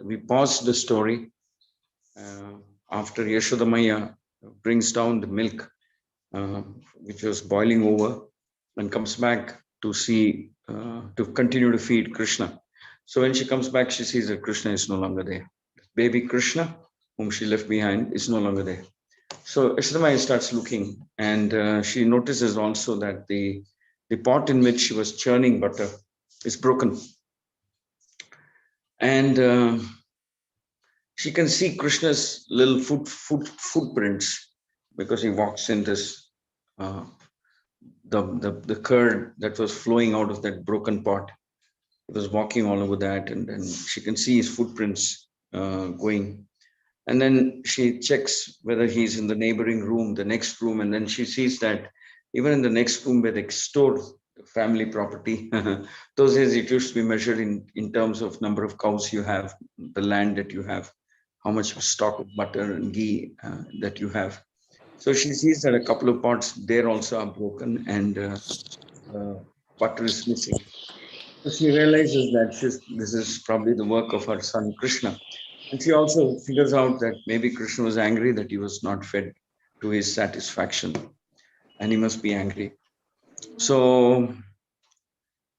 we paused the story after Yashoda Maya brings down the milk, which was boiling over, and comes back to see, to continue to feed Krishna. So when she comes back, she sees that Krishna is no longer there. Baby Krishna, whom she left behind, is no longer there. So Yashoda Maya starts looking, and she notices also that the pot in which she was churning butter is broken. And she can see Krishna's little footprints because he walks in this the curd that was flowing out of that broken pot. He was walking all over that, and then she can see his footprints going. And then she checks whether he's in the neighboring room, the next room, and then she sees that even in the next room where they store family property, those days it used to be measured in terms of number of cows you have, the land that you have, how much stock of butter and ghee that you have. So she sees that a couple of pots there also are broken, and butter is missing. So she realizes that this is probably the work of her son Krishna. And she also figures out that maybe Krishna was angry that he was not fed to his satisfaction, and he must be angry. So,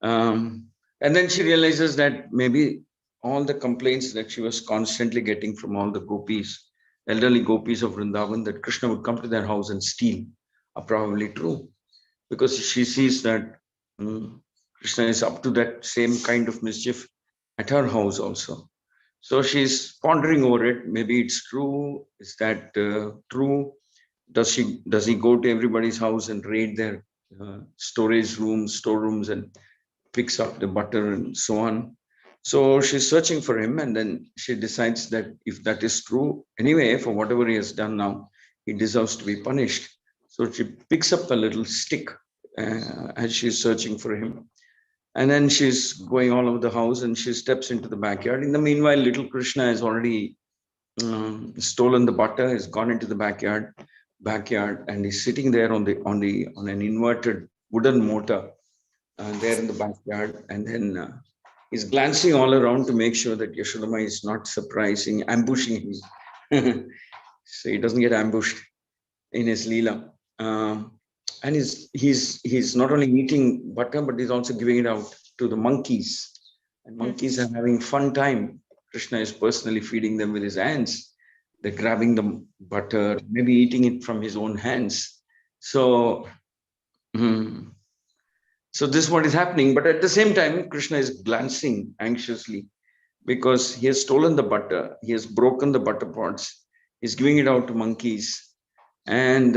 and then she realizes that maybe all the complaints that she was constantly getting from all the gopis, elderly gopis of Vrindavan, that Krishna would come to their house and steal, are probably true, because she sees that Krishna is up to that same kind of mischief at her house also. So she's pondering over it. Maybe it's true. Is that true? Does he go to everybody's house and raid their storage rooms, storerooms, and picks up the butter and so on? So she's searching for him, and then she decides that if that is true, anyway, for whatever he has done now, he deserves to be punished. So she picks up a little stick as she's searching for him. And then she's going all over the house, and she steps into the backyard. In the meanwhile, little Krishna has already stolen the butter, has gone into the backyard, and he's sitting there on an inverted wooden motor there in the backyard. And then he's glancing all around to make sure that Yashodama is not ambushing him, so he doesn't get ambushed in his leela. And he's not only eating butter, but he's also giving it out to the monkeys. And monkeys are having fun time. Krishna is personally feeding them with his hands. They're grabbing the butter, maybe eating it from his own hands. So, so this is what is happening. But at the same time, Krishna is glancing anxiously because he has stolen the butter. He has broken the butter pots. He's giving it out to monkeys. And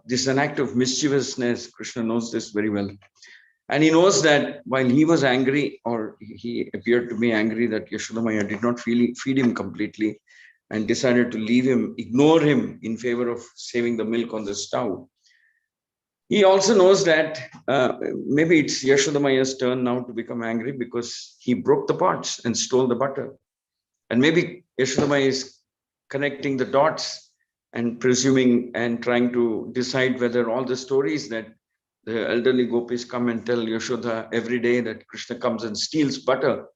this is an act of mischievousness. Krishna knows this very well. And he knows that while he was angry, or he appeared to be angry that Yashodamaya did not feed him completely and decided to leave him, ignore him in favor of saving the milk on the stove. He also knows that maybe it's Yashodamaya's turn now to become angry because he broke the pots and stole the butter. And maybe Yashodamaya is connecting the dots and presuming and trying to decide whether all the stories that the elderly gopis come and tell Yashoda every day that Krishna comes and steals butter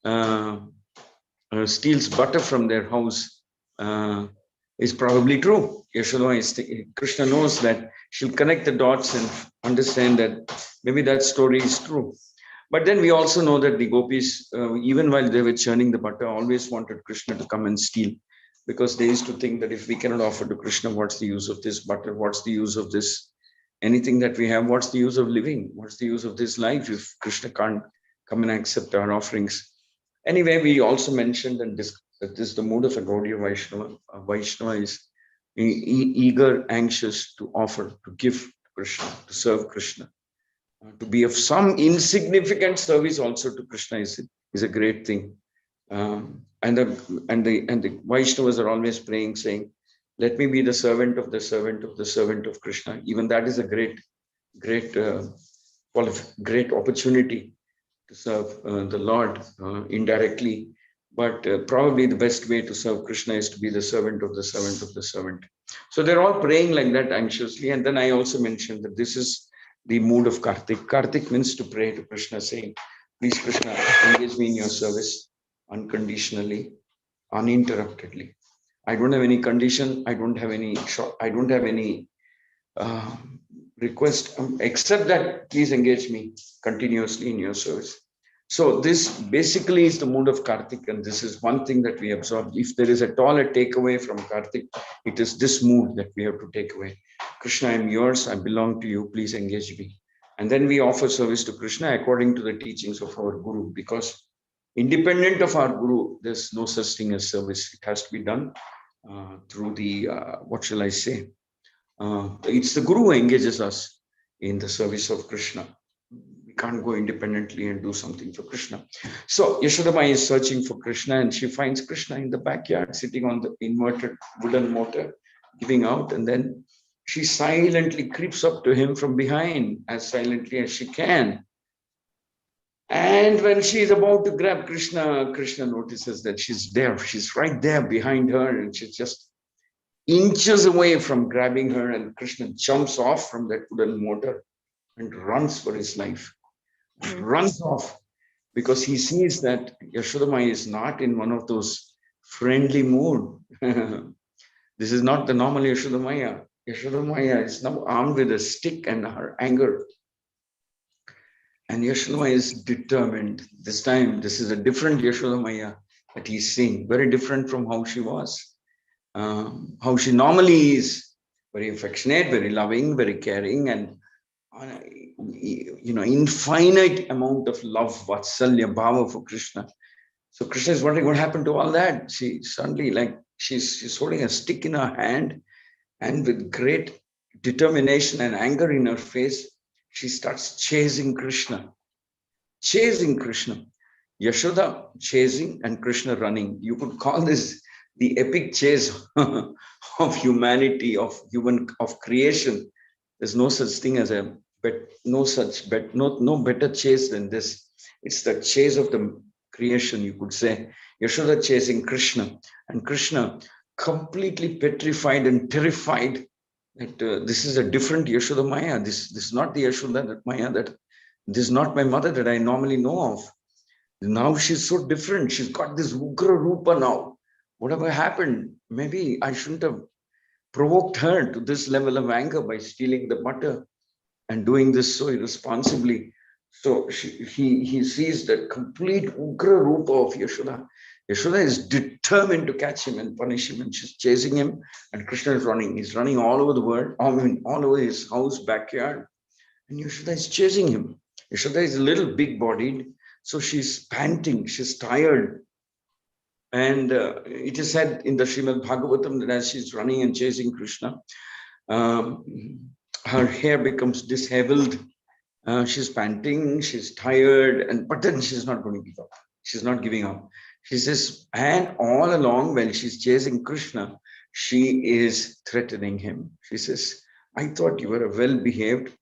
from their house is probably true. Krishna knows that she'll connect the dots and understand that maybe that story is true. But then we also know that the gopis, even while they were churning the butter, always wanted Krishna to come and steal, because they used to think that if we cannot offer to Krishna, what's the use of this butter? What's the use of this? Anything that we have, what's the use of living? What's the use of this life if Krishna can't come and accept our offerings? Anyway, we also mentioned and discussed that this is the mood of a Gaudiya Vaishnava. A Vaishnava is eager, anxious to offer, to give to Krishna, to serve Krishna. To be of some insignificant service also to Krishna is a great thing. And the Vaishnavas are always praying, saying, "Let me be the servant of the servant of the servant of Krishna." Even that is a great opportunity to serve the Lord indirectly. But probably the best way to serve Krishna is to be the servant of the servant of the servant. So they're all praying like that anxiously. And then I also mentioned that this is the mood of Kartik. Kartik means to pray to Krishna, saying, "Please, Krishna, engage me in your service. unconditionally, uninterruptedly. I don't have any condition. I don't have any uh, request, except that please engage me continuously in your service. So this basically is the mood of Kartik, and this is one thing that we absorb. If there is at all a takeaway from Kartik, it is this mood that we have to take away. Krishna, I am yours, I belong to you, please engage me. And then we offer service to Krishna according to the teachings of our Guru, because independent of our Guru, there's no such thing as service. It has to be done through the, what shall I say? It's the Guru who engages us in the service of Krishna. We can't go independently and do something for Krishna. So Yashodama is searching for Krishna, and she finds Krishna in the backyard sitting on the inverted wooden motor, giving out, and then she silently creeps up to him from behind, as silently as she can. And when she is about to grab Krishna, Krishna notices that she's there. She's right there behind her, and she's just inches away from grabbing her, and Krishna jumps off from that wooden motor and runs for his life. Runs off because he sees that Yashodama is not in one of those friendly mood. This is not the normal Yashodamaya. Yashodamaya is now armed with a stick and her anger. And Yashodama is determined. This time, this is a different Yashodamaya that he's seeing, very different from how she was. How she normally is, very affectionate, very loving, very caring, and infinite amount of love, vatsalya, bhava for Krishna. So Krishna is wondering what happened to all that. She suddenly, like, she's holding a stick in her hand, and with great determination and anger in her face, she starts chasing Krishna. Chasing Krishna. Yashoda chasing and Krishna running. You could call this the epic chase of humanity, of creation. There's no such thing as no better chase than this. It's the chase of the creation, you could say. Yashoda chasing Krishna, and Krishna completely petrified and terrified that this is a different Yashoda Maya. This is not the Yashoda that Maya, that this is not my mother that I normally know of. Now she's so different. She's got this Ugra Rupa now. Whatever happened, maybe I shouldn't have provoked her to this level of anger by stealing the butter and doing this so irresponsibly. So he sees that complete Ugra Rupa of Yashoda. Yashoda is determined to catch him and punish him, and she's chasing him, and Krishna is running. He's running all over the world, all over his house, backyard, and Yashoda is chasing him. Yashoda is a little big-bodied, so she's panting, she's tired. And it is said in the Srimad Bhagavatam that as she's running and chasing Krishna, her hair becomes disheveled. She's panting, she's tired, but then she's not going to give up. She's not giving up. She says, and all along while she's chasing Krishna, she is threatening him. She says, I thought you were a well-behaved,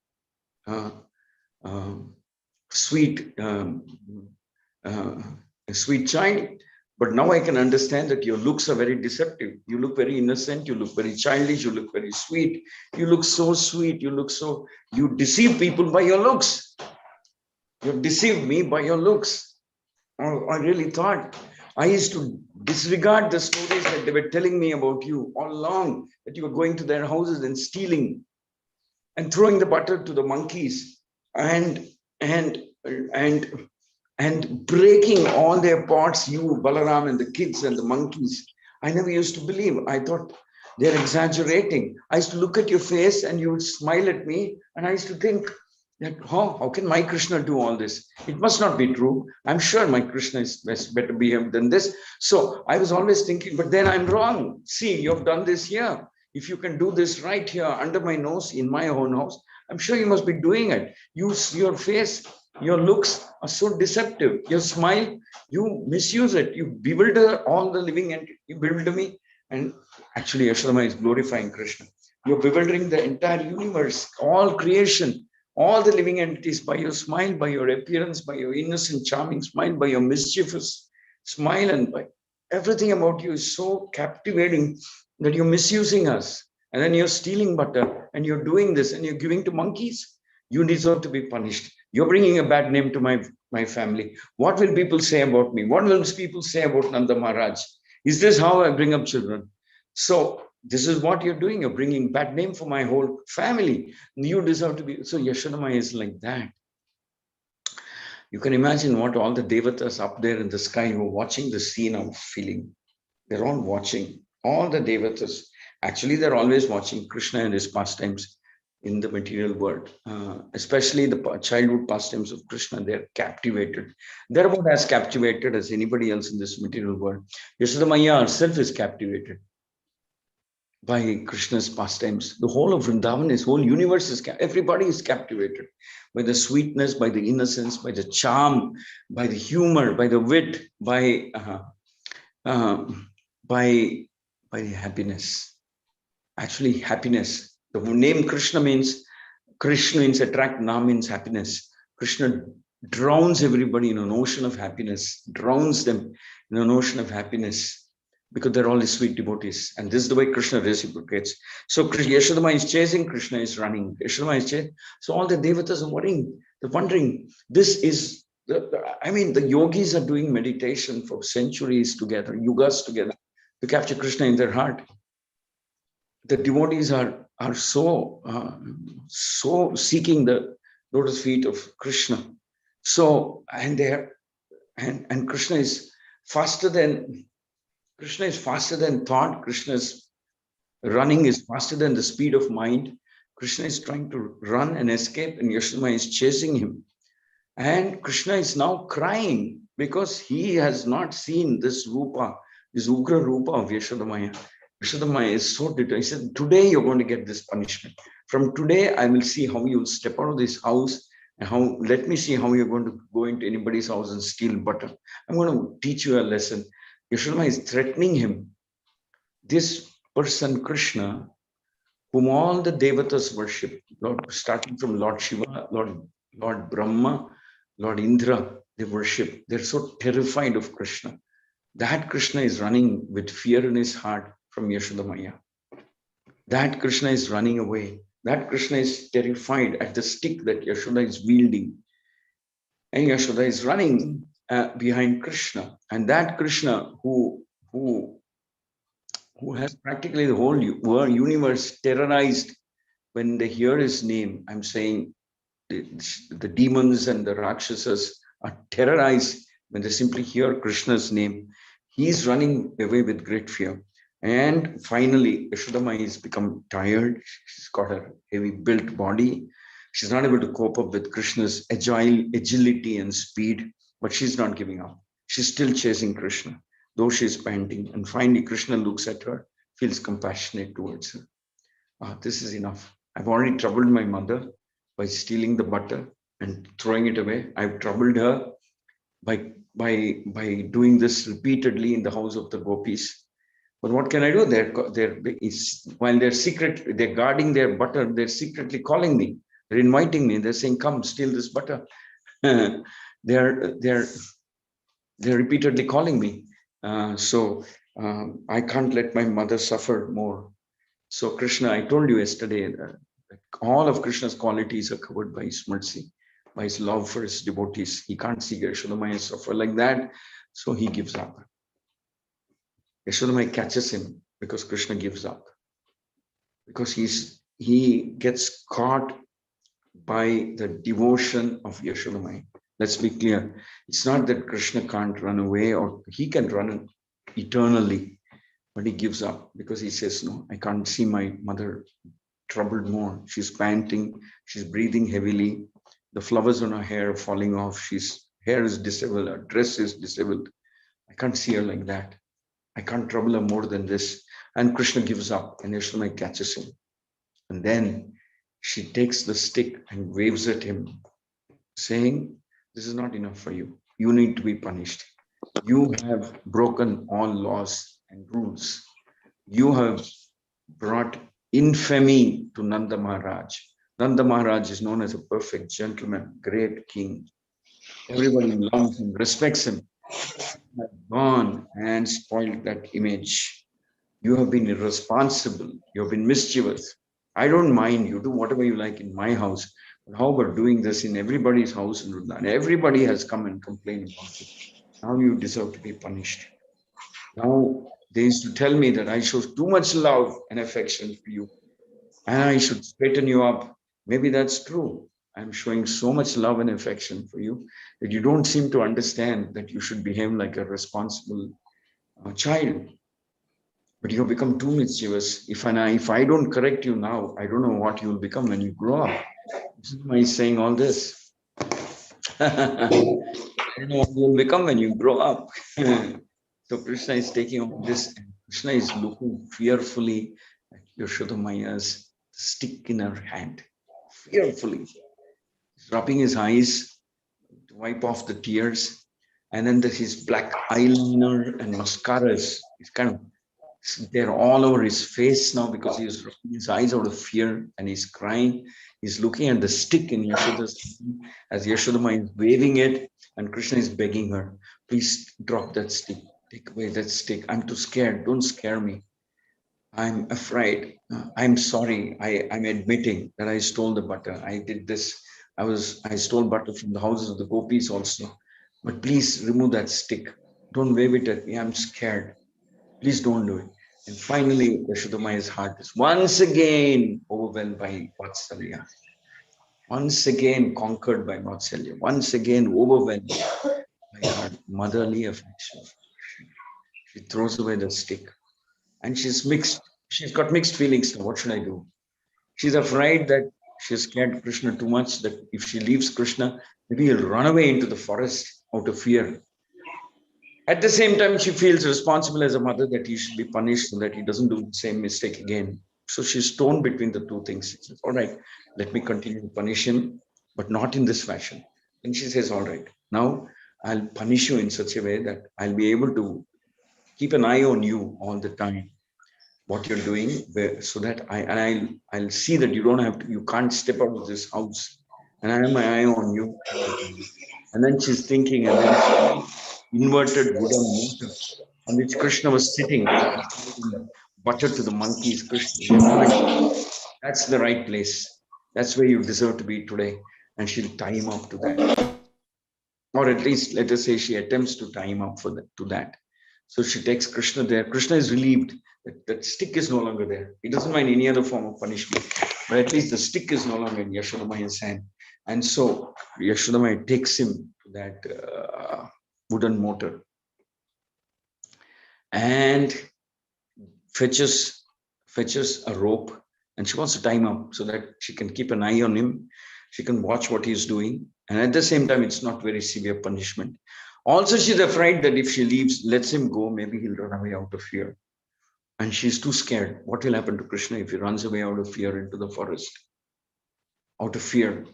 sweet child. But now I can understand that your looks are very deceptive. You look very innocent. You look very childish. You look very sweet. You look so sweet. You deceive people by your looks. You've deceived me by your looks. I really thought I used to disregard the stories that they were telling me about you all along, that you were going to their houses and stealing and throwing the butter to the monkeys and breaking all their pots, you, Balaram, and the kids and the monkeys. I never used to believe. I thought they're exaggerating. I used to look at your face and you would smile at me, and I used to think, like, how can my Krishna do all this? It must not be true. I'm sure my Krishna is better behaved than this. So I was always thinking, but then I'm wrong. See, you've done this here. If you can do this right here under my nose in my own house, I'm sure you must be doing it. Your face, your looks are so deceptive. Your smile, you misuse it. You bewilder all the living entities. You bewilder me. And actually, Yashodama is glorifying Krishna. You're bewildering the entire universe, all creation, all the living entities by your smile, by your appearance, by your innocent, charming smile, by your mischievous smile, and by everything about you is so captivating that you're misusing us. And then you're stealing butter and you're doing this and you're giving to monkeys. You deserve to be punished. You're bringing a bad name to my family. What will people say about me? What will people say about Nanda Maharaj? Is this how I bring up children? So this is what you're doing. You're bringing bad name for my whole family. You deserve to be. So Yashodama is like that. You can imagine what all the devatas up there in the sky who are watching the scene are feeling. They're all watching. All the devatas. Actually, they're always watching Krishna and his pastimes in the material world, especially the childhood pastimes of Krishna. They're captivated. They're about as captivated as anybody else in this material world. Yashoda Maya herself is captivated by Krishna's pastimes. The whole of Vrindavan, his whole universe is, everybody is captivated by the sweetness, by the innocence, by the charm, by the humor, by the wit, uh, by the happiness. Actually, happiness. The name Krishna means attract, Nam means happiness. Krishna drowns everybody in an ocean of happiness, drowns them in an ocean of happiness, because they're all his sweet devotees. And this is the way Krishna reciprocates. So Yashodama is chasing, Krishna is running. Yashodama is chasing. So all the devatas are worrying, they're wondering, this is, the yogis are doing meditation for centuries together, yugas together, to capture Krishna in their heart. The devotees are so seeking the lotus feet of Krishna. So, and Krishna is faster than thought. Krishna's running is faster than the speed of mind. Krishna is trying to run and escape, and Yashodama is chasing him. And Krishna is now crying because he has not seen this rupa, this ugra rupa of Yashodamaya. Yashodamaya is so determined. He said, today you're going to get this punishment. From today, I will see how you will step out of this house, and let me see how you're going to go into anybody's house and steal butter. I'm going to teach you a lesson. Yashodamaya is threatening him. This person, Krishna, whom all the devatas worship, starting from Lord Shiva, Lord Brahma, Lord Indra, they worship. They're so terrified of Krishna. That Krishna is running with fear in his heart from Yashodamaya. That Krishna is running away. That Krishna is terrified at the stick that Yashoda is wielding. And Yashoda is running behind Krishna. And that Krishna who has practically the whole universe terrorized when they hear his name. I'm saying the demons and the Rakshasas are terrorized when they simply hear Krishna's name. He's running away with great fear. And finally, Yashodama has become tired. She's got a heavy built body. She's not able to cope up with Krishna's agility and speed, but she's not giving up. She's still chasing Krishna, though she's panting. And finally, Krishna looks at her, feels compassionate towards her. This is enough. I've already troubled my mother by stealing the butter and throwing it away. I've troubled her by doing this repeatedly in the house of the gopis. But what can I do? While they're guarding their butter, they're secretly calling me. They're inviting me. They're saying, "Come, steal this butter." they're repeatedly calling me. I can't let my mother suffer more. So Krishna, I told you yesterday that all of Krishna's qualities are covered by his mercy, by his love for his devotees. He can't see Yashodamaya suffer like that, so he gives up. Yashodamaya catches him because Krishna gives up. Because he gets caught by the devotion of Yashodamaya. Let's be clear. It's not that Krishna can't run away, or he can run eternally, but he gives up because he says, no, I can't see my mother troubled more. She's panting, she's breathing heavily. The flowers on her hair are falling off. Hair is disabled, her dress is disabled. I can't see her like that. I can't trouble her more than this. And Krishna gives up, and Yashodamaya catches him. And then she takes the stick and waves at him, saying, this is not enough for you. You need to be punished. You have broken all laws and rules. You have brought infamy to Nanda Maharaj. Nanda Maharaj is known as a perfect gentleman, great king. Everybody loves him, respects him. You have gone and spoiled that image. You have been irresponsible. You have been mischievous. I don't mind. You do whatever you like in my house, How about doing this in everybody's house in Vrindavan? Everybody has come and complained about it. Now you deserve to be punished. Now they used to tell me that I show too much love and affection for you, and I should straighten you up. Maybe that's true. I'm showing so much love and affection for you that you don't seem to understand that you should behave like a responsible child. But you have become too mischievous. If I don't correct you now, I don't know what you will become when you grow up. This is why he's saying all this. I don't know what you will become when you grow up. So Krishna is taking on this, and Krishna is looking fearfully at Yashoda stick in her hand. Fearfully. He's rubbing his eyes to wipe off the tears. And then his black eyeliner and mascaras is kind of they're all over his face now because he's rubbing his eyes out of fear and he's crying. He's looking at the stick in Yashoda's hand as Yashodama is waving it, and Krishna is begging her, please drop that stick. Take away that stick. I'm too scared. Don't scare me. I'm afraid. I'm sorry. I'm admitting that I stole the butter. I did this. I stole butter from the houses of the gopis also. But please remove that stick. Don't wave it at me. I'm scared. Please don't do it. And finally, Yashodamaya's heart is once again overwhelmed by Vatsalya. Once again conquered by Vatsalya. Once again overwhelmed by her motherly affection. She throws away the stick. And she's mixed. She's got mixed feelings now. What should I do? She's afraid that she's scared Krishna too much, that if she leaves Krishna, maybe he'll run away into the forest out of fear. At the same time, she feels responsible as a mother that he should be punished so that he doesn't do the same mistake again. So she's torn between the two things. She says, all right, let me continue to punish him, but not in this fashion. And she says, all right, now I'll punish you in such a way that I'll be able to keep an eye on you all the time, what you're doing, so that I'll see that you don't have to, you can't step out of this house. And I have my eye on you all the time. And then she's thinking, and then inverted wooden motor on which Krishna was sitting as he's giving butter to the monkeys. Krishna remembering that's the right place. That's where you deserve to be today. And she'll tie him up to that. Or at least let us say she attempts to tie him up for that, to that. So she takes Krishna there. Krishna is relieved that that stick is no longer there. He doesn't mind any other form of punishment, but at least the stick is no longer in Yashodamaya's hand. And so Yashodamaya takes him to that wooden motor and fetches a rope, and she wants to tie him up so that she can keep an eye on him. She can watch what he's doing, and at the same time, it's not very severe punishment. Also, she's afraid that if she leaves, lets him go, maybe he'll run away out of fear. And she's too scared. What will happen to Krishna if he runs away out of fear into the forest? Out of fear,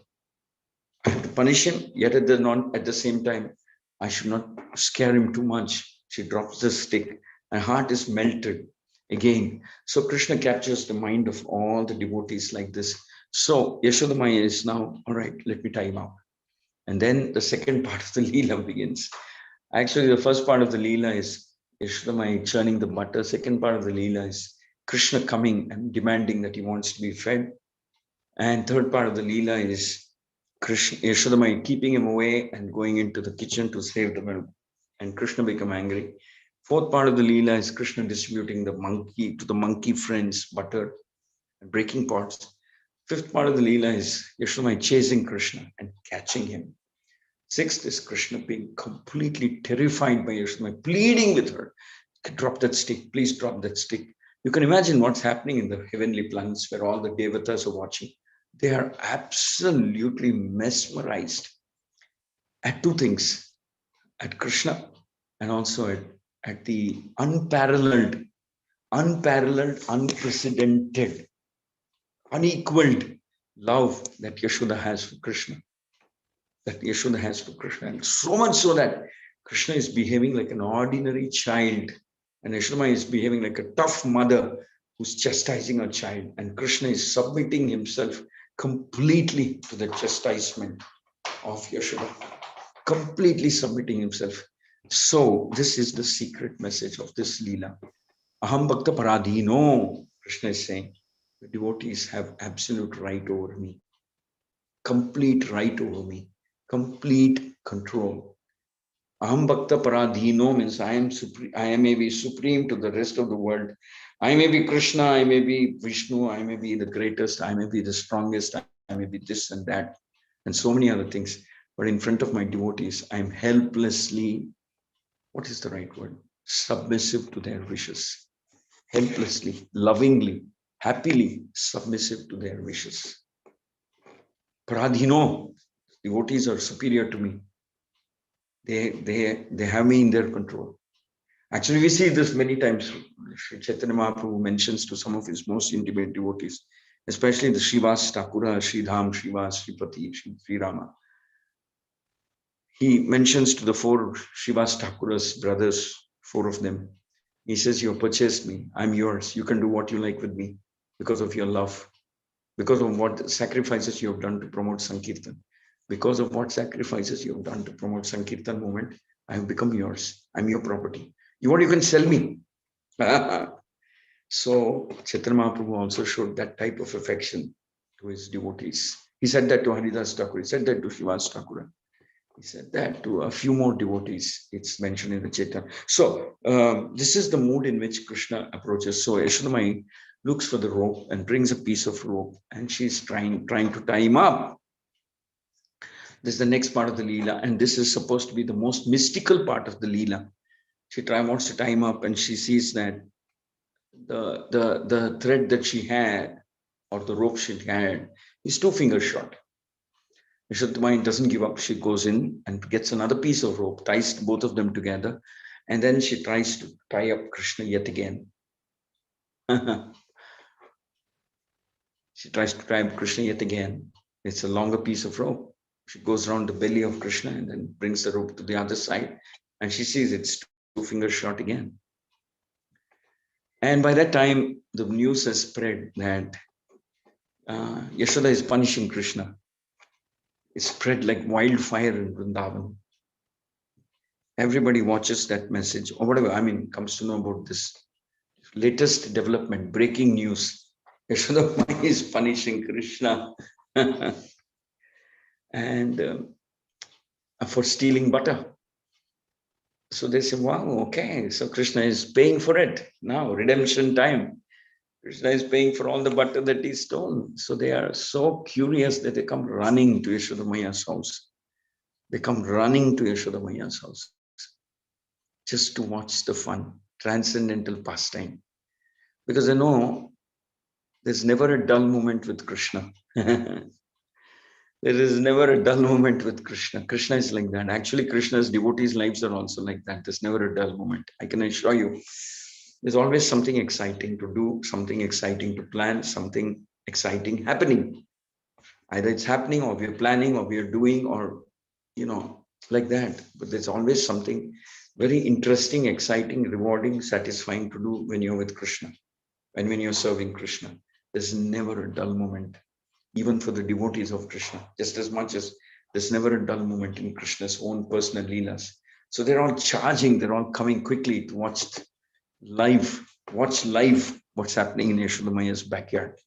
I have to punish him, yet at the same time, I should not scare him too much. She drops the stick. My heart is melted again. So Krishna captures the mind of all the devotees like this. So Yashodamaya is now, all right, let me tie him up. And then the second part of the Leela begins. Actually, the first part of the Leela is Yashodamaya churning the butter. Second part of the Leela is Krishna coming and demanding that he wants to be fed. And third part of the Leela is Krishna, Yashodamaya keeping him away and going into the kitchen to save the milk. And Krishna become angry. Fourth part of the Leela is Krishna distributing the monkey to the monkey friends, butter and breaking pots. Fifth part of the Leela is Yashodamaya chasing Krishna and catching him. Sixth is Krishna being completely terrified by Yashodamaya, pleading with her, drop that stick, please drop that stick. You can imagine what's happening in the heavenly planets where all the devatas are watching. They are absolutely mesmerized at two things, at Krishna and also at the unparalleled, unprecedented, unequaled love that Yashoda has for Krishna. And so much so that Krishna is behaving like an ordinary child, and Yashoda is behaving like a tough mother who's chastising her child, and Krishna is submitting himself completely to the chastisement of Yashoda, completely submitting himself. So this is the secret message of this Leela. Aham Bhakta Paradhino, Krishna is saying, the devotees have absolute right over me. complete right over me, complete control. Aham Bhakta Paradhino means I am supreme, I may be supreme to the rest of the world. I may be Krishna, I may be Vishnu, I may be the greatest, I may be the strongest, I may be this and that, and so many other things. But in front of my devotees, I am helplessly, what is the right word? Submissive to their wishes. Helplessly, lovingly, happily submissive to their wishes. Paradhino, devotees are superior to me. They have me in their control. Actually, we see this many times. Sri Chaitanya Mahaprabhu mentions to some of his most intimate devotees, especially the Srivas Thakura, Sridham, Srivas, Sripati, Sri Rama. He mentions to the four Srivas Thakura's brothers, four of them. He says, you have purchased me. I'm yours. You can do what you like with me because of your love, because of what sacrifices you have done to promote Sankirtan. Because of what sacrifices you have done to promote Sankirtan movement, I have become yours. I'm your property. You can sell me. So Chaitanya Mahaprabhu also showed that type of affection to his devotees. He said that to Haridas Thakur. He said that to Srivas Thakura. He said that to a few more devotees. It's mentioned in the Chaitanya. So this is the mood in which Krishna approaches. So Yashodamai looks for the rope and brings a piece of rope, and she's trying to tie him up. This is the next part of the Leela, and this is supposed to be the most mystical part of the Leela. She wants to tie him up, and she sees that the thread that she had, or the rope she had, is 2 fingers short. Yashodamai doesn't give up. She goes in and gets another piece of rope, ties both of them together, and then she tries to tie up Krishna yet again. She tries to tie up Krishna yet again. It's a longer piece of rope. She goes around the belly of Krishna and then brings the rope to the other side, and she sees it's 2 fingers short again. And by that time, the news has spread that Yashoda is punishing Krishna. It's spread like wildfire in Vrindavan. Everybody watches that message, or whatever, comes to know about this latest development, breaking news. Yashoda is punishing Krishna and for stealing butter. So they say, wow, okay, so Krishna is paying for it now, redemption time. Krishna is paying for all the butter that he stole. So they are so curious that they come running to Yashoda Maiya's house. They come running to Yashoda Maiya's house just to watch the fun, transcendental pastime. Because they know there's never a dull moment with Krishna. There is never a dull moment with Krishna. Krishna is like that. Actually, Krishna's devotees' lives are also like that. There's never a dull moment. I can assure you. There's always something exciting to do, something exciting to plan, something exciting happening. Either it's happening, or we're planning, or we're doing, or, like that. But there's always something very interesting, exciting, rewarding, satisfying to do when you're with Krishna. And when you're serving Krishna, there's never a dull moment, even for the devotees of Krishna, just as much as there's never a dull moment in Krishna's own personal leelas. So they're all charging, they're all coming quickly to watch live what's happening in Yashoda Maiya's backyard.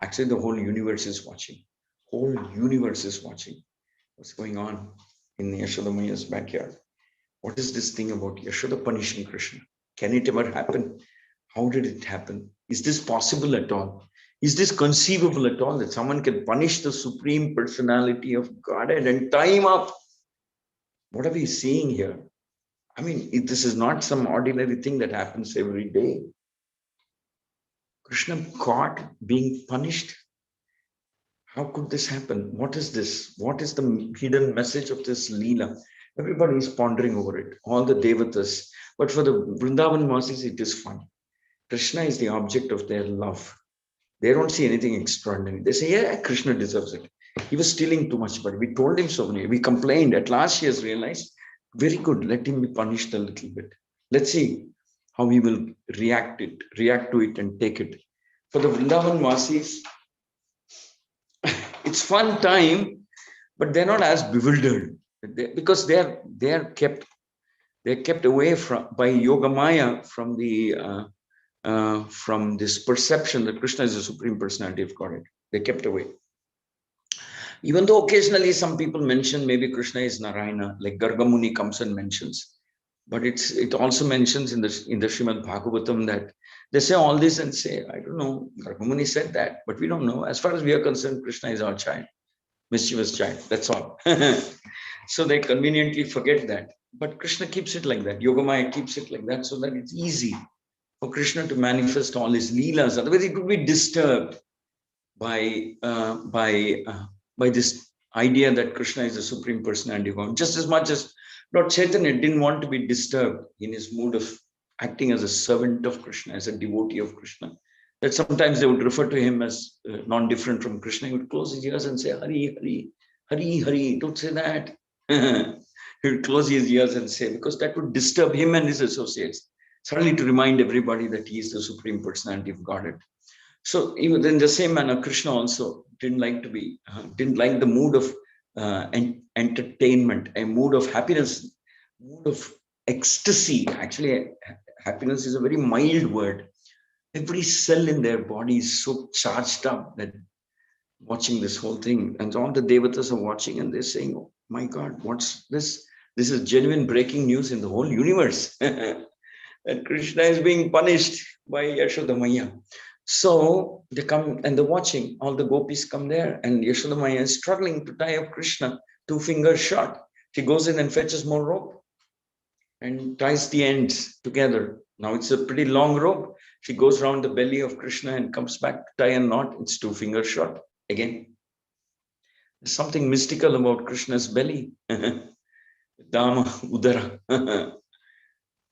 Actually, the whole universe is watching. Whole universe is watching what's going on in Yashoda Maiya's backyard. What is this thing about Yashoda punishing Krishna? Can it ever happen? How did it happen? Is this possible at all? Is this conceivable at all, that someone can punish the Supreme Personality of Godhead and tie him up? What are we seeing here? This is not some ordinary thing that happens every day. Krishna caught being punished. How could this happen? What is this? What is the hidden message of this Leela? Everybody is pondering over it, all the Devatas. But for the Vrindavan Vasis, it is fun. Krishna is the object of their love. They don't see anything extraordinary. They say, yeah, Krishna deserves it. He was stealing too much, but we told him so many. We complained. At last, he has realized, very good, let him be punished a little bit. Let's see how he will react to it and take it. For the Vrindavan Vasis, it's fun time, but they're not as bewildered because they're kept away by Yogamaya from this perception that Krishna is the Supreme Personality of Godhead. They're kept away. Even though occasionally some people mention maybe Krishna is Narayana, like Gargamuni comes and mentions, but it also mentions in the Srimad Bhagavatam that they say all this and say, I don't know, Gargamuni said that, but we don't know. As far as we are concerned, Krishna is our child, mischievous child. That's all. So they conveniently forget that. But Krishna keeps it like that. Yogamaya keeps it like that so that it's easy for Krishna to manifest all his leelas. Otherwise, it would be disturbed by uh, by uh, by this idea that Krishna is the supreme personality of God. Just as much as Lord Chaitanya didn't want to be disturbed in his mood of acting as a servant of Krishna, as a devotee of Krishna. That sometimes they would refer to him as non-different from Krishna. He would close his ears and say, Hari, Hari, Hari, Hari, don't say that. He would close his ears and say, because that would disturb him and his associates. Suddenly to remind everybody that he is the supreme personality of Godhead. So even in the same manner, Krishna also didn't like the mood of entertainment, a mood of happiness, mood of ecstasy. Actually, happiness is a very mild word. Every cell in their body is so charged up that watching this whole thing, and all the devatas are watching, and they're saying, "Oh my God, what's this? This is genuine breaking news in the whole universe." That Krishna is being punished by Yashoda Maya. So they come and they're watching. All the gopis come there, and Yashoda Maya is struggling to tie up Krishna, 2 fingers short. She goes in and fetches more rope and ties the ends together. Now it's a pretty long rope. She goes around the belly of Krishna and comes back to tie a knot. It's 2 fingers short. Again, there's something mystical about Krishna's belly. Dama Udara.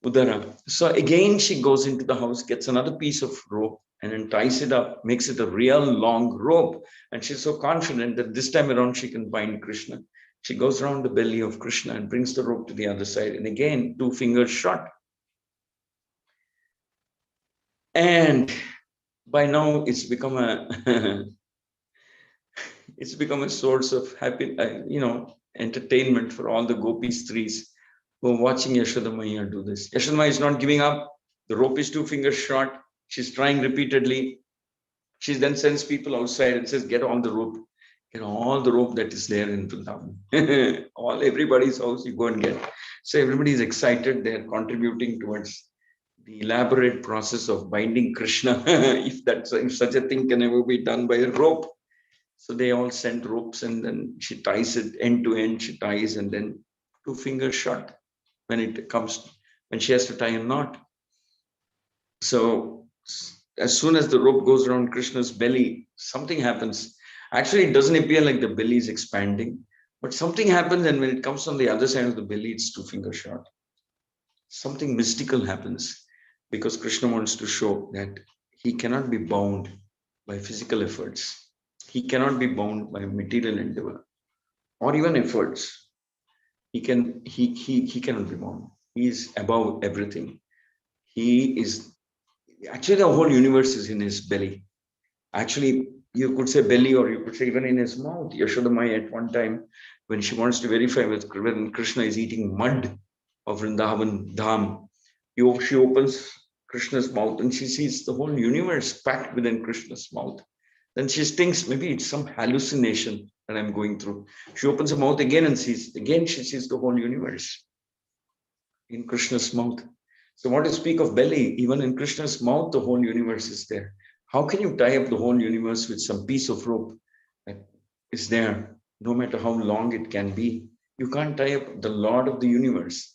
Udara. So again, she goes into the house, gets another piece of rope, and then ties it up, makes it a real long rope. And she's so confident that this time around she can bind Krishna. She goes around the belly of Krishna and brings the rope to the other side. And again, 2 fingers short. And by now, it's become a source of happy, entertainment for all the gopi strees who are watching Yashoda Maya do this. Yashoda Maya is not giving up. The rope is 2 fingers short. She's trying repeatedly. She then sends people outside and says, "Get on the rope. Get all the rope that is there in Vrindavan. All everybody's house, you go and get." So everybody is excited. They're contributing towards the elaborate process of binding Krishna, if such a thing can ever be done by a rope. So they all send ropes, and then she ties it end to end. She ties, and then 2 fingers short when she has to tie a knot. So as soon as the rope goes around Krishna's belly, something happens. Actually, it doesn't appear like the belly is expanding, but something happens, and when it comes on the other side of the belly, it's 2 fingers short. Something mystical happens because Krishna wants to show that he cannot be bound by physical efforts. He cannot be bound by material endeavor or even efforts. He cannot be bound. He is above everything. He is actually the whole universe is in his belly. Actually, you could say belly, or you could say even in his mouth. Yashoda Maya at one time, when she wants to verify when Krishna is eating mud of Vrindavan Dham, she opens Krishna's mouth and she sees the whole universe packed within Krishna's mouth. Then she thinks maybe it's some hallucination that I'm going through. She opens her mouth again and she sees the whole universe in Krishna's mouth. So what to speak of belly, even in Krishna's mouth, the whole universe is there. How can you tie up the whole universe with some piece of rope that is there, no matter how long it can be? You can't tie up the Lord of the universe,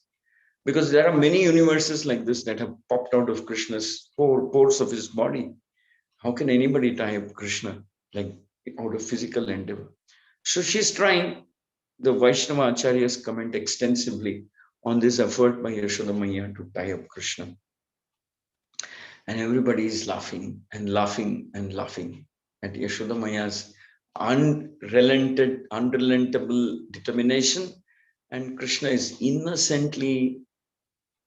because there are many universes like this that have popped out of Krishna's pores of his body. How can anybody tie up Krishna like out of physical endeavor? So she's trying. The Vaishnava Acharyas comment extensively on this effort by Yashoda Maya to tie up Krishna. And everybody is laughing and laughing and laughing at Yashoda Maya's unrelentable determination. And Krishna is innocently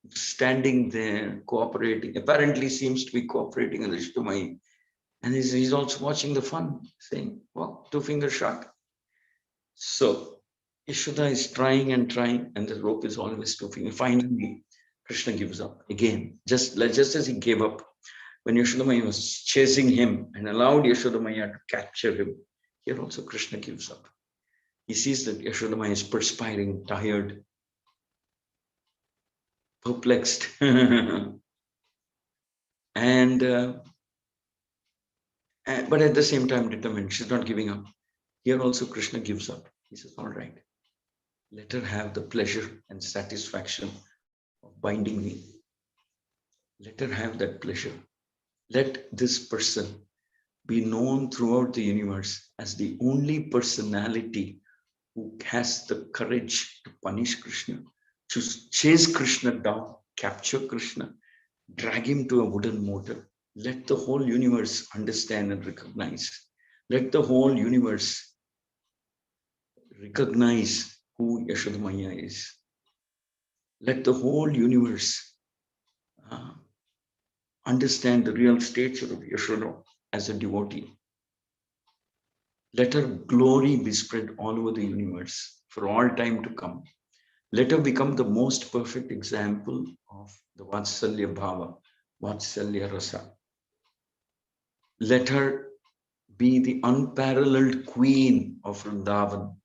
standing there, cooperating, apparently seems to be cooperating with Yashoda Maya. And he's also watching the fun, saying, well, 2 fingers short. So Yashoda is trying and trying, and the rope is always 2 fingers. Finally, Krishna gives up again, just as he gave up when Yashodamaya was chasing him and allowed Yashodamaya to capture him. Here also Krishna gives up. He sees that Yashodamaya is perspiring, tired, perplexed, and but at the same time determined. She's not giving up. Here also Krishna gives up. He says, all right, let her have the pleasure and satisfaction of binding me. Let her have that pleasure. Let this person be known throughout the universe as the only personality who has the courage to punish Krishna, to chase Krishna down, capture Krishna, drag him to a wooden mortar. Let the whole universe understand and recognize. Let the whole universe recognize who Yashodamaya is. Let the whole universe understand the real stature of Yashoda as a devotee. Let her glory be spread all over the universe for all time to come. Let her become the most perfect example of the Vatsalya Bhava, Vatsalya Rasa. Let her be the unparalleled queen of Vrindavan.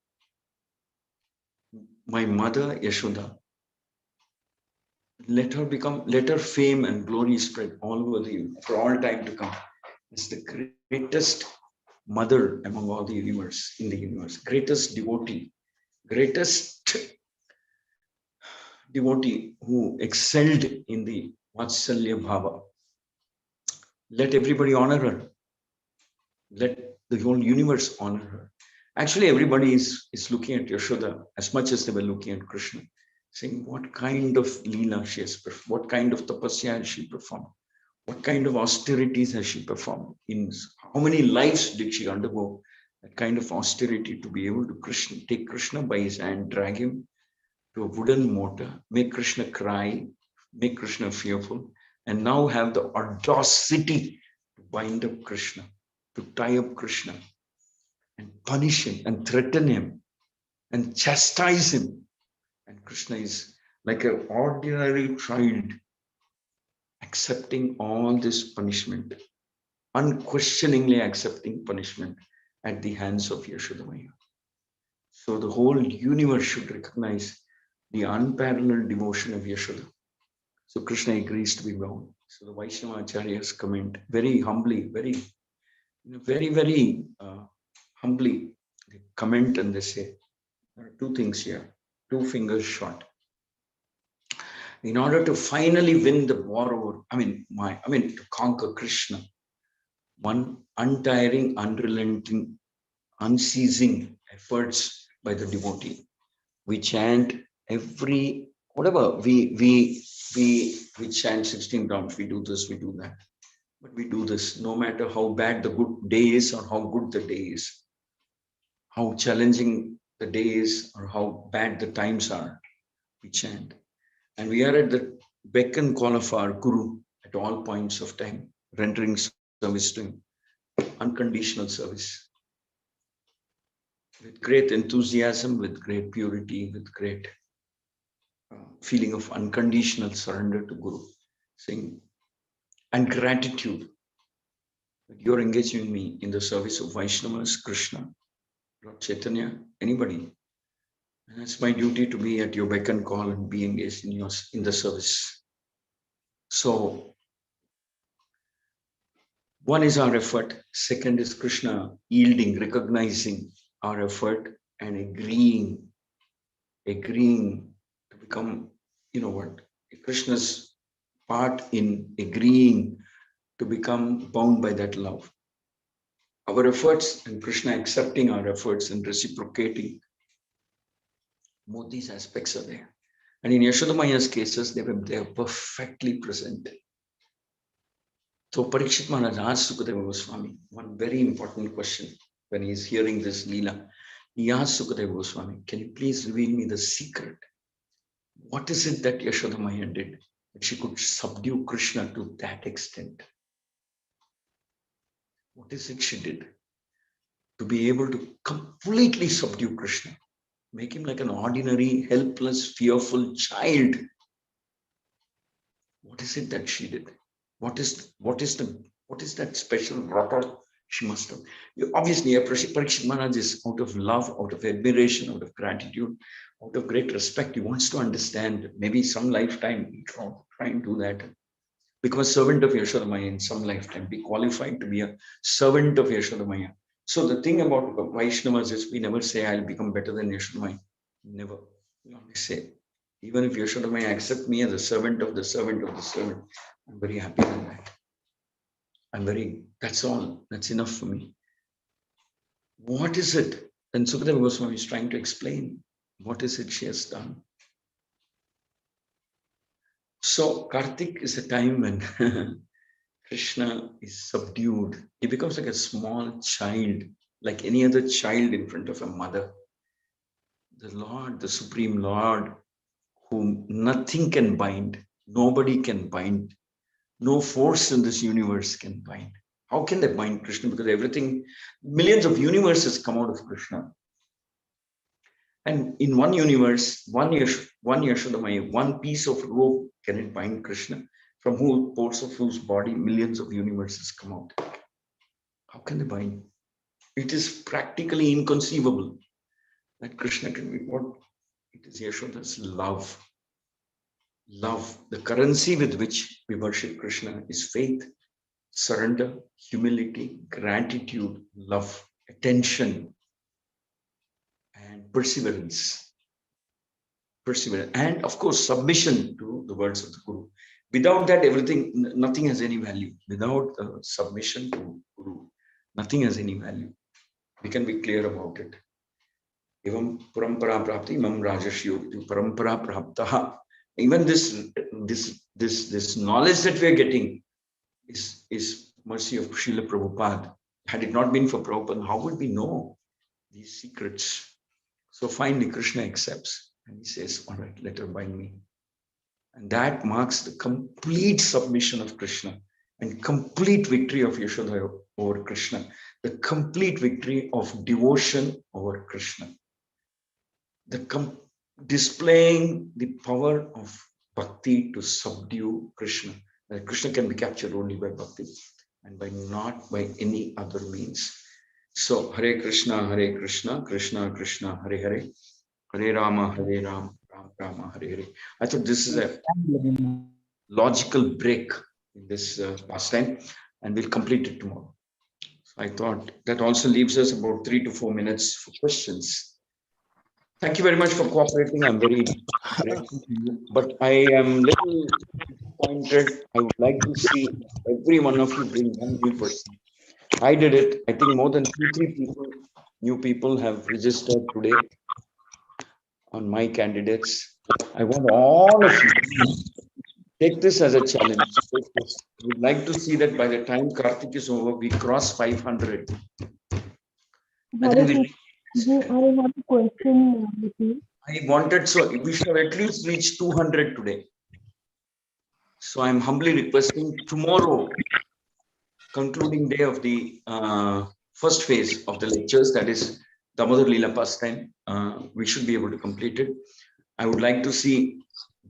My mother Yashoda. Let her fame and glory spread all over the for all time to come. It's the greatest mother among all the universe, in the universe, greatest devotee, greatest devotee who excelled in the Vatsalya Bhava. Let everybody honor her. Let the whole universe honor her. Actually, everybody is looking at Yashoda as much as they were looking at Krishna, saying what kind of Leela she has performed, what kind of tapasya has she performed, what kind of austerities has she performed, in how many lives did she undergo that kind of austerity to be able to take Krishna by his hand, drag him to a wooden mortar, make Krishna cry, make Krishna fearful, and now have the audacity to bind up Krishna, to tie up Krishna, and punish him, and threaten him, and chastise him. And Krishna is like an ordinary child, accepting all this punishment, unquestioningly accepting punishment at the hands of Yashodamaya. So the whole universe should recognize the unparalleled devotion of Yashoda. So Krishna agrees to be bound. So the Vaishnava Acharyas comment very humbly, very humbly, they comment and they say, there are two things here, two fingers short. In order to finally win the war over, to conquer Krishna, one untiring, unrelenting, unceasing efforts by the devotee. We chant every, whatever, we chant 16 rounds, we do this, we do that. But we do this no matter how bad the good day is or how good the day is, how challenging the day is or how bad the times are, we chant. And we are at the beck and call of our Guru at all points of time, rendering service to him, unconditional service, with great enthusiasm, with great purity, with great feeling of unconditional surrender to Guru, saying, and gratitude that you're engaging me in the service of Vaishnavas, Krishna, Lord Chaitanya, anybody. And it's my duty to be at your beck and call and be engaged in the service. So one is our effort. Second is Krishna yielding, recognizing our effort and agreeing to become, Krishna's part in agreeing to become bound by that love. Our efforts and Krishna accepting our efforts and reciprocating, both these aspects are there. And in Yashodamaya's cases, they are perfectly present. So Parikshit Maharaj asked Sukadeva Goswami one very important question when he is hearing this Leela. He asked Sukadeva Goswami, can you please reveal me the secret? What is it that Yashodamaya did that she could subdue Krishna to that extent? What is it she did to be able to completely subdue Krishna, make him like an ordinary, helpless, fearful child? What is it that she did? What is that special vrata She must have. Obviously, Parikshit Maharaj is out of love, out of admiration, out of gratitude, out of great respect. He wants to understand. Maybe some lifetime, he try and do that. Become a servant of Yashodamaya in some lifetime. Be qualified to be a servant of Yashodamaya. So the thing about Vaishnavas is we never say, I'll become better than Yashodamaya. Never. We always say, even if Yashodamaya accept me as a servant of the servant of the servant, I'm very happy with that. That's all. That's enough for me. What is it? And Sukadeva Goswami is trying to explain what is it she has done. So Kartik is a time when Krishna is subdued. He becomes like a small child, like any other child in front of a mother. The Lord, the Supreme Lord, whom nothing can bind, nobody can bind, no force in this universe can bind. How can they bind Krishna? Because everything, millions of universes come out of Krishna. And in one universe, one Yashodamaya, one piece of rope can it bind Krishna, from whose parts of whose body millions of universes come out. How can they bind? It is practically inconceivable that Krishna can be what? It is Yashoda's love. Love, the currency with which we worship Krishna is faith, surrender, humility, gratitude, love, attention, and perseverance. And of course, submission to the words of the Guru. Without that, nothing has any value. Without submission to Guru, nothing has any value. We can be clear about it. Evam parampara prapti, imam rajashyo, parampara praptaha. Even this knowledge that we are getting is mercy of Srila Prabhupada. Had it not been for Prabhupada, how would we know these secrets? So finally, Krishna accepts. And he says, all right, let her bind me. And that marks the complete submission of Krishna and complete victory of Yashoda over Krishna, the complete victory of devotion over Krishna, displaying the power of bhakti to subdue Krishna. That Krishna can be captured only by bhakti and not by any other means. So, Hare Krishna, Krishna Krishna, Hare Hare. Hare Rama, Ram Rama, Hare Hare. I thought this is a logical break in this pastime, and we'll complete it tomorrow. So I thought that also leaves us about 3 to 4 minutes for questions. Thank you very much for cooperating. I'm very grateful to you, but I am little disappointed. I would like to see every one of you bring one new person. I did it. I think more than 2-3 new people have registered today on my candidates. I want all of you to take this as a challenge. We'd like to see that by the time Kartik is over, we cross 500. And then I have a question with you. I wanted, so we should have at least reached 200 today. So I'm humbly requesting tomorrow, concluding day of the first phase of the lectures, that is Damodar Leela pastime, we should be able to complete it. I would like to see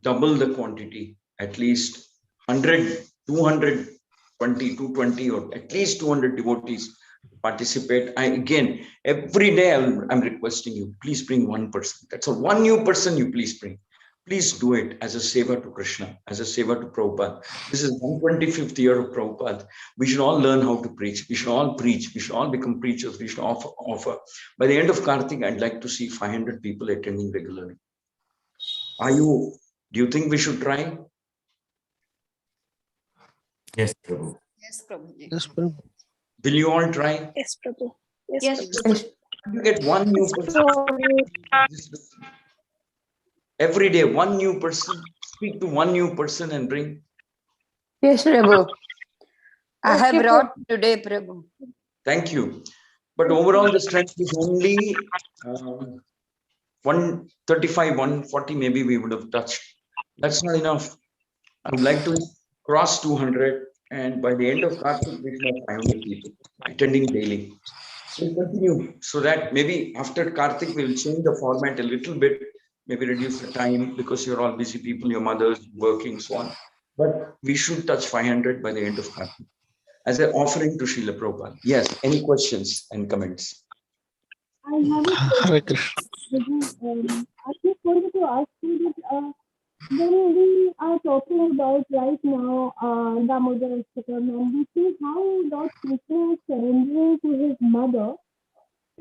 double the quantity, at least 100, 220, 220, or at least 200 devotees participate. Again, every day I'm requesting you, please bring one person. That's all. One new person you please bring. Please do it as a seva to Krishna, as a seva to Prabhupada. This is 125th year of Prabhupada. We should all learn how to preach. We should all preach. We should all become preachers. We should offer. By the end of Kartik, I'd like to see 500 people attending regularly. Do you think we should try? Yes, Prabhu. Yes, Prabhu. Yes, Prabhu. Will you all try? Yes, Prabhu. Yes, You get one new person. Every day, one new person. Speak to one new person and bring. Yes, Prabhu. I have brought today, Prabhu. Thank you. But overall, the strength is only 135, 140, maybe we would have touched. That's not enough. I would like to cross 200, and by the end of Kartik, we should have 500 people attending daily. We'll continue so that maybe after Kartik, we'll change the format a little bit, maybe reduce the time because you're all busy people, your mothers working, so on. But we should touch 500 by the end of Kartik. as an offering to Srila Prabhupada. Yes, any questions and comments? I have a Hare question. Krishna. I just wanted to ask you that when we are talking about right now Damodar Ashtakam, and we see how Lord Krishna is surrendering to his mother,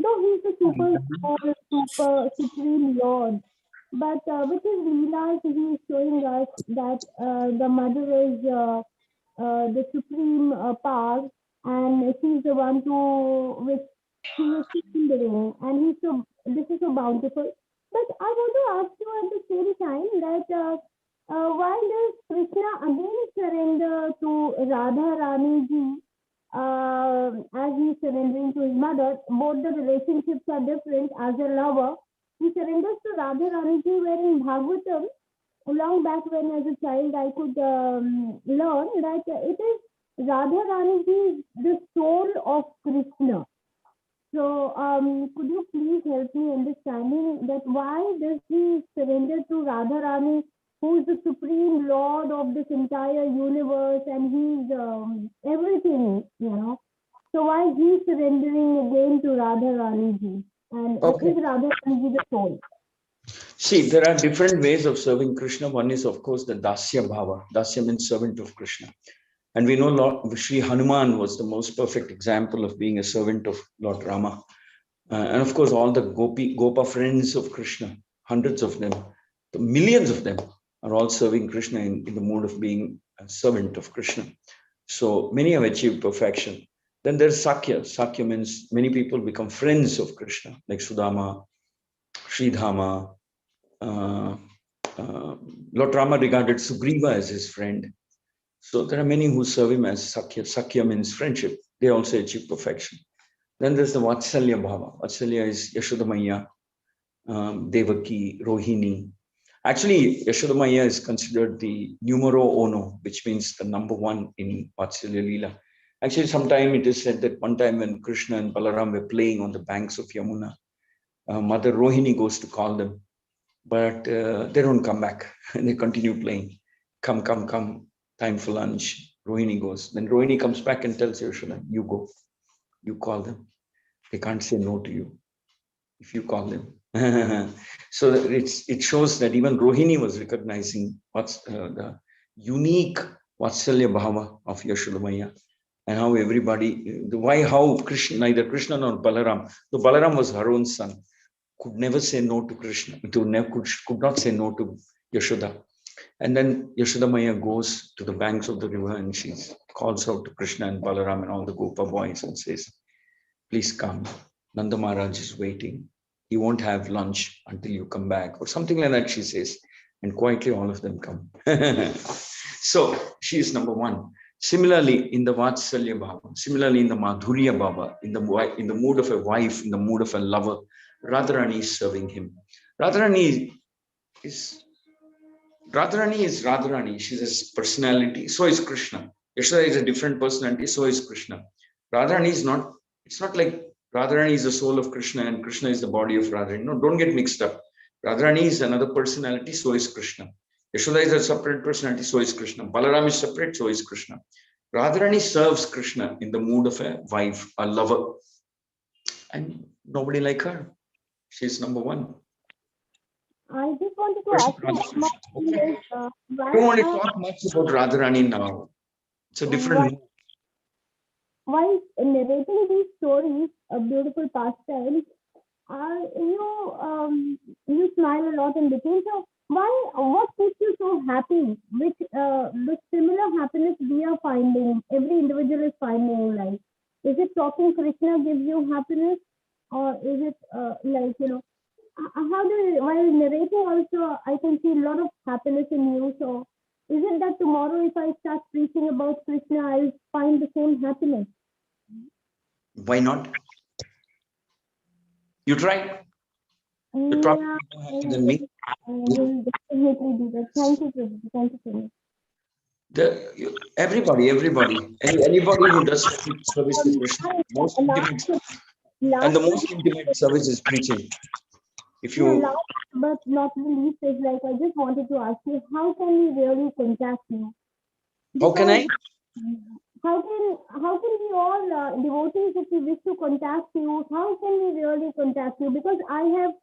though he's the super supreme Lord, but with his Leelas, he is showing us that the mother is the supreme power, and he's the one to which he is surrendering, and he's so this is so bountiful. But I want to ask you at the same time that why does Krishna again surrender to Radha Rani ji as he's surrendering to his mother? Both the relationships are different. As a lover, he surrenders to Radha Rani ji, where in Bhagavatam, long back when as a child I could learn that it is Radha Rani ji, the soul of Krishna. So could you please help me understanding that why does he surrender to Radha Rani, who is the supreme lord of this entire universe, and he's everything, you know? So why he's surrendering again to Radha Rani ji, and Okay. is Radha Rani ji the soul? See, there are different ways of serving Krishna. One is, of course, the Dasya Bhava. Dasya means servant of Krishna. And we know Lord Sri Hanuman was the most perfect example of being a servant of Lord Rama. And of course, all the Gopa friends of Krishna, hundreds of them, the millions of them are all serving Krishna in the mode of being a servant of Krishna. So many have achieved perfection. Then there's Sakya. Sakya means many people become friends of Krishna, like Sudama, Sridhama. Lord Rama regarded Sugriva as his friend. So there are many who serve him as Sakya. Sakya means friendship. They also achieve perfection. Then there's the Vatsalya Bhava. Vatsalya is Yashodamaya, Devaki, Rohini. Actually, Yashodamaya is considered the numero uno, which means the number one in Vatsalya Leela. Actually, sometime it is said that one time when Krishna and Balaram were playing on the banks of Yamuna, Mother Rohini goes to call them, but they don't come back and they continue playing. Come, come, come, time for lunch. Rohini goes. Then Rohini comes back and tells Yashoda, you go, you call them. They can't say no to you if you call them. So it shows that even Rohini was recognizing what's the unique Vatsalya Bhava of Yashodamaya, and how everybody, how Krishna, neither Krishna nor Balaram, though Balaram was her own son, could never say no to Krishna, could not say no to Yashoda. And then Yashodamaya goes to the banks of the river and she calls out to Krishna and Balaram and all the Gopa boys and says, please come. Nanda Maharaj is waiting. He won't have lunch until you come back, or something like that, she says. And quietly all of them come. So she is number one. Similarly, in the Vatsalya Bhava, similarly in the Madhurya Bhava, in the mood of a wife, in the mood of a lover, Radharani is serving him. Radharani is Radharani. She's a personality. So is Krishna. Yashoda is a different personality. So is Krishna. Radharani is not. It's not like Radharani is the soul of Krishna and Krishna is the body of Radharani. No, don't get mixed up. Radharani is another personality. So is Krishna. Yashoda is a separate personality. So is Krishna. Balaram is separate. So is Krishna. Radharani serves Krishna in the mood of a wife, a lover, and nobody like her. She's number one. I just wanted to ask you one more thing is, I don't want to talk much about Radharani now. It's a different mood. while narrating these stories, a beautiful pastime, you smile a lot in between. So what makes you so happy? Which the similar happiness we are finding, every individual is finding in life. Is it talking Krishna gives you happiness, or is it how do you, while narrating also I can see a lot of happiness in you. So is it that tomorrow if I start preaching about Krishna, I'll find the same happiness? Why not? You try. You're probably more happy than me. I will definitely do that. Thank you, Prabhu. Thank you so much. Everybody, anybody who does service to Krishna, most intimate, and the most intimate service is preaching. If you last but not the least is like I just wanted to ask you, how can we really contact you? How can I? How can how can we all devotees, if we wish to contact you, how can we really contact you? Because I have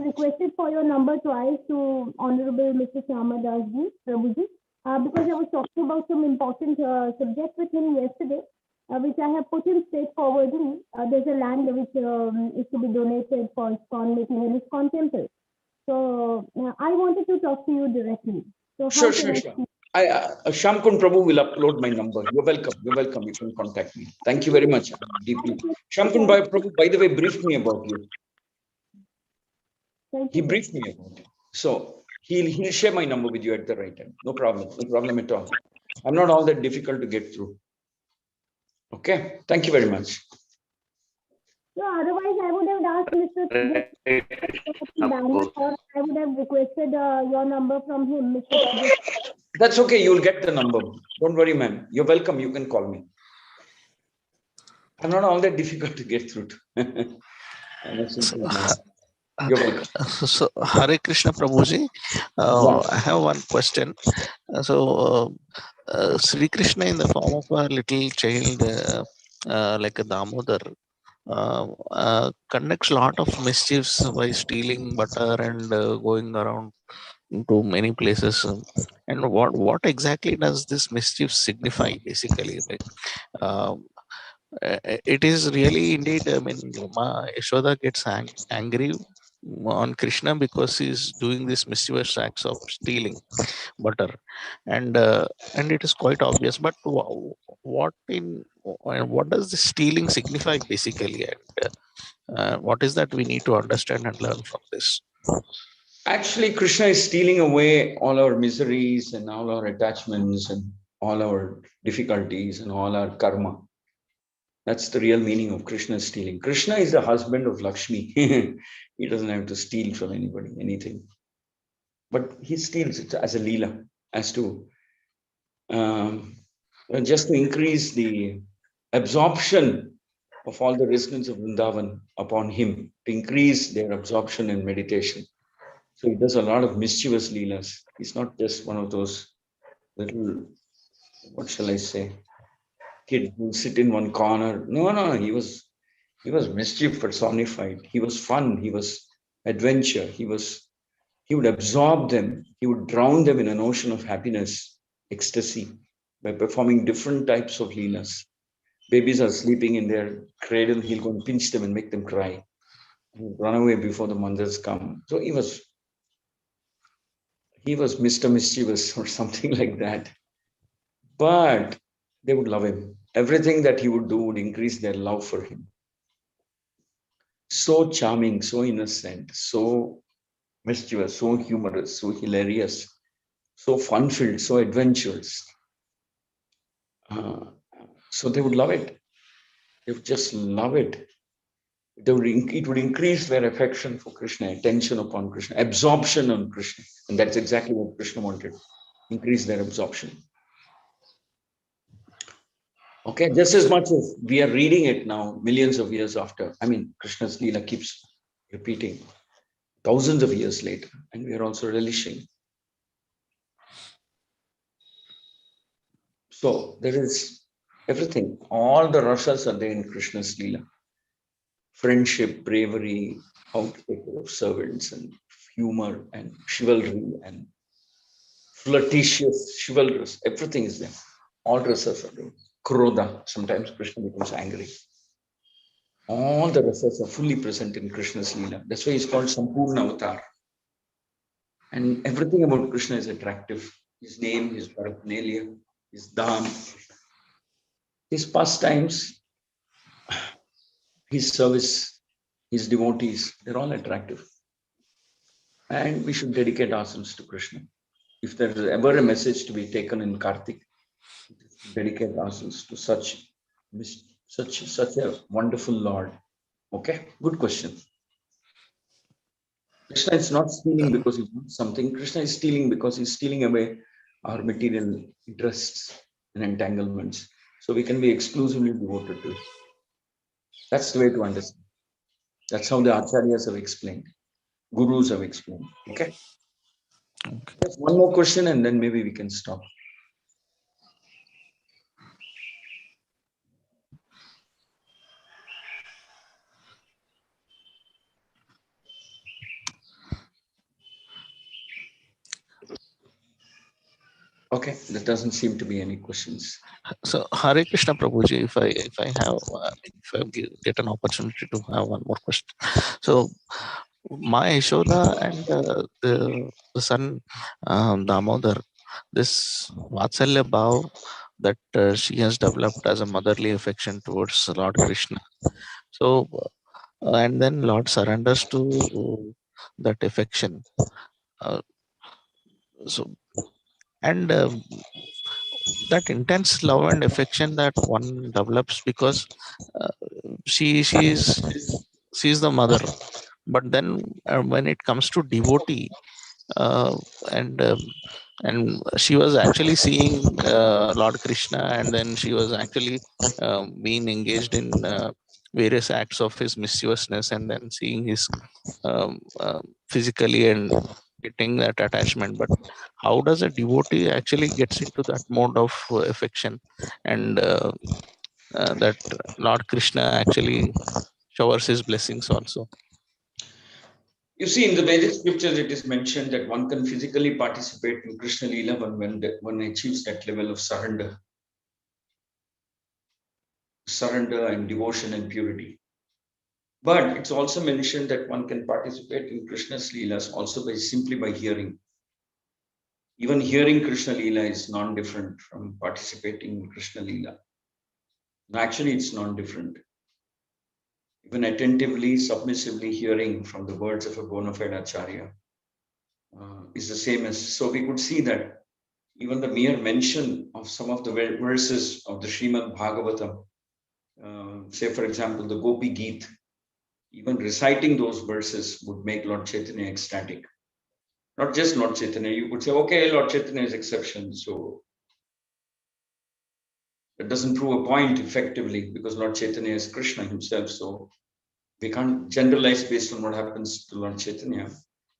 requested for your number twice to Honorable Mr. Shyama Dasji, Prabhuji, because I was talking about some important subject with him yesterday, which I have put him straightforwardly. There's a land which is to be donated for ISKCON making an ISKCON temple. So I wanted to talk to you directly. So how Sure, can I sure. speak? Shamkun Prabhu will upload my number. You're welcome. You're welcome. You can contact me. Thank you very much. Deeply. Shamkun Prabhu, by the way, briefed me about you. Thank He you, sir. briefed me about it. So he'll share my number with you at the right time. No problem. No problem at all. I'm not all that difficult to get through. Okay. Thank you very much. So otherwise, I would have asked Mr. Bangalore, or I would have requested your number from him, Mr. Tejas. That's okay. You'll get the number. Don't worry, ma'am. You're welcome. You can call me. I'm not all that difficult to get through to. I'm a simple man. You're welcome. So, Hare Krishna Prabhuji, I have one question. Sri Krishna in the form of a little child, like a Damodar, conducts a lot of mischiefs by stealing butter and going around to many places. And what exactly does this mischief signify, basically? Like, it is really indeed, I mean, Yashoda gets angry on Krishna because he's doing this mischievous acts of stealing butter, and it is quite obvious. But what does the stealing signify, basically, and what is that we need to understand and learn from this? Actually, Krishna is stealing away all our miseries and all our attachments and all our difficulties and all our karma. That's the real meaning of Krishna stealing. Krishna is the husband of Lakshmi. He doesn't have to steal from anybody, anything. But he steals it as a leela, as to just to increase the absorption of all the residents of Vrindavan upon him, to increase their absorption and meditation. So he does a lot of mischievous leelas. He's not just one of those little, what shall I say, kid who sit in one corner. No, he was mischief personified. He was fun. He was adventure. He would absorb them. He would drown them in an ocean of happiness, ecstasy, by performing different types of leelas. Babies are sleeping in their cradle. He'll go and pinch them and make them cry. He'll run away before the mothers come. So he was Mr. Mischievous or something like that. But they would love him. Everything that he would do would increase their love for him. So charming, so innocent, so mischievous, so humorous, so hilarious, so fun-filled, so adventurous. So they would love it. They would just love it. It would increase their affection for Krishna, attention upon Krishna, absorption on Krishna. And that's exactly what Krishna wanted. Increase their absorption. Okay, just as much as we are reading it now, millions of years after. I mean, Krishna's Leela keeps repeating thousands of years later, and we are also relishing. So there is everything. All the rasas are there in Krishna's Leela. Friendship, bravery, how to take care of servants, and humor, and chivalry, and flirtatious, chivalrous. Everything is there. All rasas are there. Krodha. Sometimes Krishna becomes angry. All the rasas are fully present in Krishna's Leela. That's why he's called Sampurna Avatar. And everything about Krishna is attractive. His name, his paraphernalia, his dham, his pastimes, his service, his devotees, they're all attractive. And we should dedicate ourselves to Krishna. If there is ever a message to be taken in Kartik, dedicate ourselves to such a wonderful Lord. Okay, good question. Krishna is not stealing because he wants something. Krishna is stealing because he's stealing away our material interests and entanglements. So we can be exclusively devoted to it. That's the way to understand. That's how the acharyas have explained. Gurus have explained. Okay. Just one more question and then maybe we can stop. Okay, there doesn't seem to be any questions. So Hare Krishna Prabhuji, if I have get an opportunity to have one more question. So my Yashoda and the son Damodar, this Vatsalya Bhav that she has developed as a motherly affection towards Lord Krishna. So and then Lord surrenders to that affection. Uh, so and that intense love and affection that one develops because uh, she's the mother, but then when it comes to devotee, uh, and she was actually seeing Lord Krishna, and then she was actually being engaged in various acts of his mischievousness, and then seeing his physically and getting that attachment. But how does a devotee actually gets into that mode of affection, and that Lord Krishna actually showers his blessings also? You see, in the Vedic scriptures, it is mentioned that one can physically participate in Krishna Leela when one achieves that level of surrender and devotion and purity. But it's also mentioned that one can participate in Krishna's Leelas also by simply by hearing. Even hearing Krishna Leela is non-different from participating in Krishna Leela. Actually, it's non-different. Even attentively, submissively hearing from the words of a bona fide acharya is the same as. So we could see that even the mere mention of some of the verses of the Srimad Bhagavatam, say for example, the Gopi Geet, even reciting those verses would make Lord Chaitanya ecstatic. Not just Lord Chaitanya, you could say, okay, Lord Chaitanya is exception. So that doesn't prove a point effectively because Lord Chaitanya is Krishna himself. So we can't generalize based on what happens to Lord Chaitanya.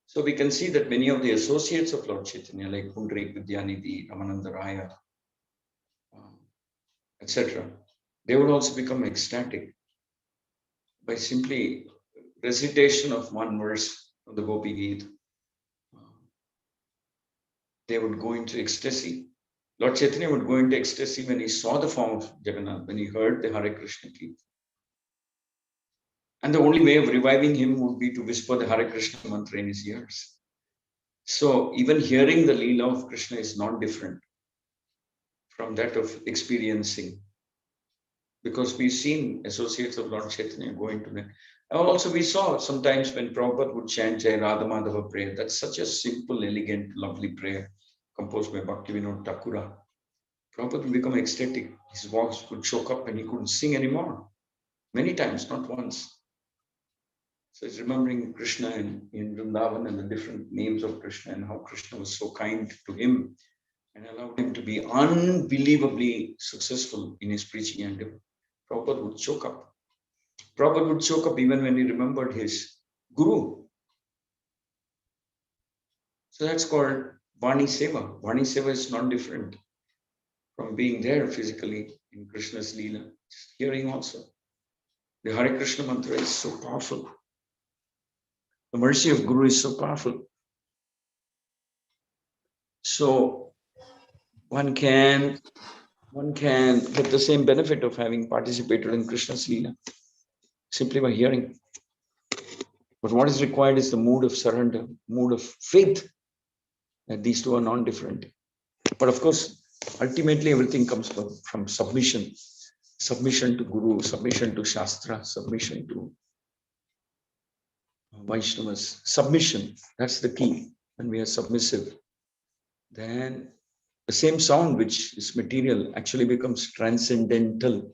So we can see that many of the associates of Lord Chaitanya, like Pundarik Vidyanidhi, Ramananda Raya, etc., they would also become ecstatic by simply recitation of one verse of the Gopi Geet. They would go into ecstasy. Lord Chaitanya would go into ecstasy when he saw the form of Jagannath, when he heard the Hare Krishna Kirtan. And the only way of reviving him would be to whisper the Hare Krishna mantra in his ears. So even hearing the Leela of Krishna is not different from that of experiencing, because we've seen associates of Lord Chaitanya go into that. And also we saw sometimes when Prabhupada would chant Jai Radha Madhava prayer, that's such a simple, elegant, lovely prayer composed by Bhaktivinoda Thakura. Prabhupada would become ecstatic. His voice would choke up and he couldn't sing anymore. Many times, not once. So he's remembering Krishna in Vrindavan and the different names of Krishna and how Krishna was so kind to him and allowed him to be unbelievably successful in his preaching endeavor. Prabhupada would choke up. Prabhupada would choke up even when he remembered his guru. So that's called Vani Seva. Vani Seva is not different from being there physically in Krishna's Leela. Just hearing also. The Hare Krishna mantra is so powerful. The mercy of Guru is so powerful. So one can get the same benefit of having participated in Krishna's Leela simply by hearing. But what is required is the mood of surrender, mood of faith that these two are non-different. But of course, ultimately everything comes from submission. Submission to Guru, submission to Shastra, submission to Vaishnavas. Submission, that's the key. When we are submissive, then the same sound which is material actually becomes transcendental.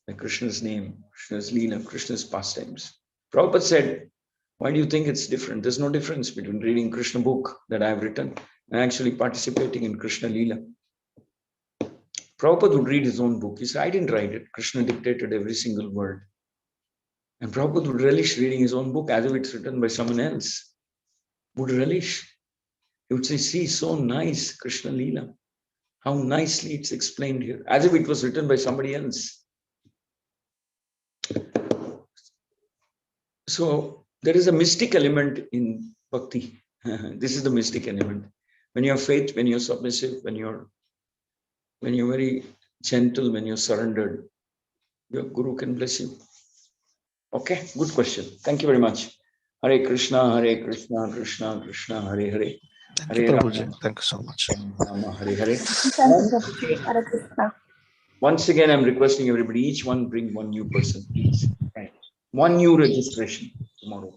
Like Krishna's name, Krishna's Leela, Krishna's pastimes. Prabhupada said, why do you think it's different? There's no difference between reading Krishna book that I've written and actually participating in Krishna Leela. Prabhupada would read his own book. He said, I didn't write it. Krishna dictated every single word. And Prabhupada would relish reading his own book as if it's written by someone else. Would relish. He would say, see, so nice, Krishna Leela. How nicely it's explained here, as if it was written by somebody else. So there is a mystic element in bhakti. This is the mystic element. When you have faith, when you're submissive, when you're very gentle, when you're surrendered, your guru can bless you. Okay, good question. Thank you very much. Hare Krishna, Krishna Krishna, Hare Hare. Thank you, Hare Prabhuji. Rama, Thank you so much. Rama, Hare Hare. Thank you, Prabhuji. Hare Krishna. Once again, I'm requesting everybody, each one bring one new person, please. Right. One new registration tomorrow.